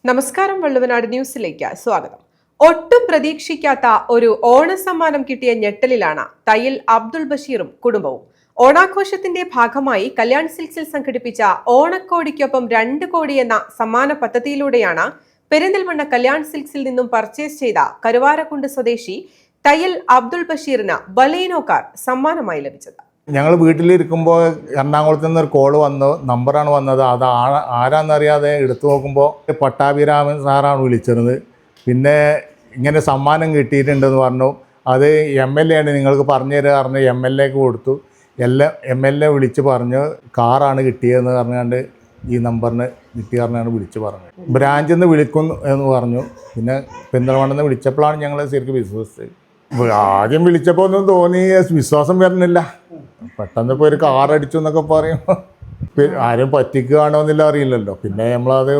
നമസ്കാരം, വള്ളുവനാട് ന്യൂസിലേക്ക് സ്വാഗതം. ഒട്ടും പ്രതീക്ഷിക്കാത്ത ഒരു ഓണസമ്മാനം കിട്ടിയ ഞെട്ടലിലാണ് തയ്യിൽ അബ്ദുൾ ബഷീറും കുടുംബവും. ഓണാഘോഷത്തിന്റെ ഭാഗമായി കല്യാൺ സിൽക്സിൽ സംഘടിപ്പിച്ച ഓണക്കോടിക്കൊപ്പം 2 കോടി എന്ന സമ്മാന പദ്ധതിയിലൂടെയാണ് പെരിന്തൽമണ്ണ കല്യാൺ സിൽക്സിൽ നിന്നും പർച്ചേസ് ചെയ്ത കരുവാരക്കുണ്ട് സ്വദേശി തയ്യിൽ അബ്ദുൾ ബഷീറിന് ബലേനോ കാർ സമ്മാനമായി ലഭിച്ചത്. ഞങ്ങൾ വീട്ടിലിരിക്കുമ്പോൾ എറണാകുളത്ത് നിന്ന് ഒരു കോള് വന്നു, നമ്പറാണ് വന്നത്. അത് ആരാന്നറിയാതെ എടുത്തു നോക്കുമ്പോൾ പട്ടാഭിരാമൻ സാറാണ് വിളിച്ചിരുന്നത്. പിന്നെ ഇങ്ങനെ സമ്മാനം കിട്ടിയിട്ടുണ്ടെന്ന് പറഞ്ഞു. അത് MLA ആണ്, നിങ്ങൾക്ക് പറഞ്ഞു തരാൻ പറഞ്ഞ് MLAക്ക് കൊടുത്തു. MLA വിളിച്ച് പറഞ്ഞു കാറാണ് കിട്ടിയതെന്ന് പറഞ്ഞുകൊണ്ട് ഈ നമ്പറിന് കിട്ടി പറഞ്ഞാണ് വിളിച്ച് പറഞ്ഞത്. ബ്രാഞ്ചിൽ നിന്ന് വിളിക്കും എന്ന് പറഞ്ഞു. പിന്നെ പെരിന്തൽമണ്ണയിൽ നിന്ന് വിളിച്ചപ്പോഴാണ് ഞങ്ങൾ ശരിക്കും വിശ്വസിച്ചത്. ആദ്യം വിളിച്ചപ്പോൾ ഒന്നും തോന്നി, വിശ്വാസം വരുന്നില്ല. പെട്ടെന്ന് ഇപ്പോൾ ഒരു കാർ അടിച്ചു എന്നൊക്കെ പറയുമ്പോൾ ആരും പറ്റിക്കുകയാണോ എന്നില്ല അറിയില്ലല്ലോ. പിന്നെ നമ്മളത്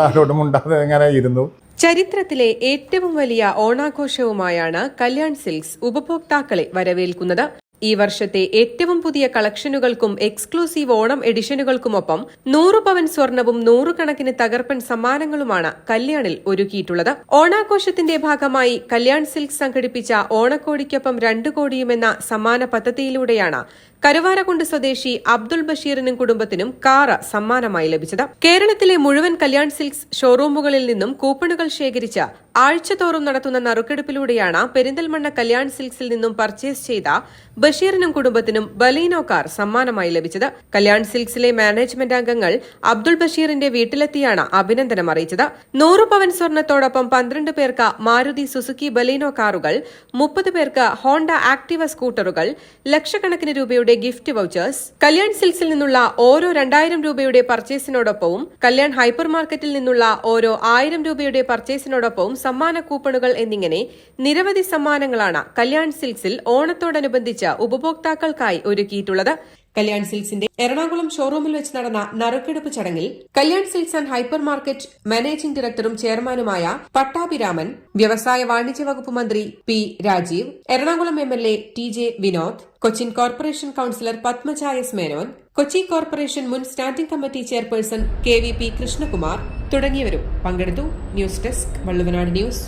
ആരോടും മുണ്ടാതെ ഇങ്ങനെ ഇരുന്നു. ചരിത്രത്തിലെ ഏറ്റവും വലിയ ഓണാഘോഷവുമായാണ് കല്യാൺ സിൽക്സ് ഉപഭോക്താക്കളെ വരവേൽക്കുന്നത്. ഈ വർഷത്തെ ഏറ്റവും പുതിയ കളക്ഷനുകൾക്കും എക്സ്ക്ലൂസീവ് ഓണം എഡിഷനുകൾക്കുമൊപ്പം 100 പവൻ സ്വർണവും 100 കണക്കിന് തകർപ്പൻ സമ്മാനങ്ങളുമാണ് കല്യാണിൽ ഒരുക്കിയിട്ടുള്ളത്. ഓണാഘോഷത്തിന്റെ ഭാഗമായി കല്യാൺ സിൽക്സ് സംഘടിപ്പിച്ച ഓണക്കോടിക്കൊപ്പം 2 കോടിയുമെന്ന സമ്മാന പദ്ധതിയിലൂടെയാണ് കരുവാരക്കുണ്ട് സ്വദേശി അബ്ദുൾ ബഷീറിനും കുടുംബത്തിനും കാറ് സമ്മാനമായി ലഭിച്ചത്. കേരളത്തിലെ മുഴുവൻ കല്യാൺ സിൽക്സ് ഷോറൂമുകളിൽ നിന്നും കൂപ്പണുകൾ ശേഖരിച്ച് ആഴ്ചതോറും നടത്തുന്ന നറുക്കെടുപ്പിലൂടെയാണ് പെരിന്തൽമണ്ണ കല്യാൺ സിൽക്സിൽ നിന്നും പർച്ചേസ് ചെയ്ത ബഷീറിനും കുടുംബത്തിനും ബലേനോ കാർ സമ്മാനമായി ലഭിച്ചത്. കല്യാൺ സിൽക്സിലെ മാനേജ്മെന്റ് അംഗങ്ങൾ അബ്ദുൾ ബഷീറിന്റെ വീട്ടിലെത്തിയാണ് അഭിനന്ദനം അറിയിച്ചത്. 100 പവൻ സ്വർണത്തോടൊപ്പം 12 പേർക്ക് മാരുതി സുസുക്കി ബലേനോ കാറുകൾ, 30 പേർക്ക് ഹോണ്ട ആക്ടിവ സ്കൂട്ടറുകൾ, ലക്ഷക്കണക്കിന് രൂപയുടെ ഗിഫ്റ്റ് വൗച്ചേഴ്സ്, കല്യാൺ സിൽക്സിൽ നിന്നുള്ള ഓരോ 2000 രൂപയുടെ പർച്ചേസിനോടൊപ്പവും കല്യാൺ ഹൈപ്പർ മാർക്കറ്റിൽ നിന്നുള്ള ഓരോ 1000 രൂപയുടെ പർച്ചേസിനോടൊപ്പവും സമ്മാന കൂപ്പണുകൾ എന്നിങ്ങനെ നിരവധി സമ്മാനങ്ങളാണ് കല്യാൺ സിൽക്സിൽ ഓണത്തോടനുബന്ധിച്ച് ഉപഭോക്താക്കൾക്കായി ഒരുക്കിയിട്ടുള്ളത്. കല്യാൺ സിൽക്സിന്റെ എറണാകുളം ഷോറൂമിൽ വെച്ച് നടന്ന നറുക്കെടുപ്പ് ചടങ്ങിൽ Kalyan silks and hypermarket managing ഡയറക്ടറും ചെയർമാനുമായ പട്ടാഭിരാമൻ, വ്യവസായ വാണിജ്യ വകുപ്പ് മന്ത്രി P. Rajeev, Ernakulam MLA TJ Vinod, Cochin corporation councillor Padmaja Menon, Kochi corporation മുൻ standing committee chairperson KVP Krishnakumar തുടങ്ങിയവരും പങ്കെടുത്തു. News desk, Valluvanad news.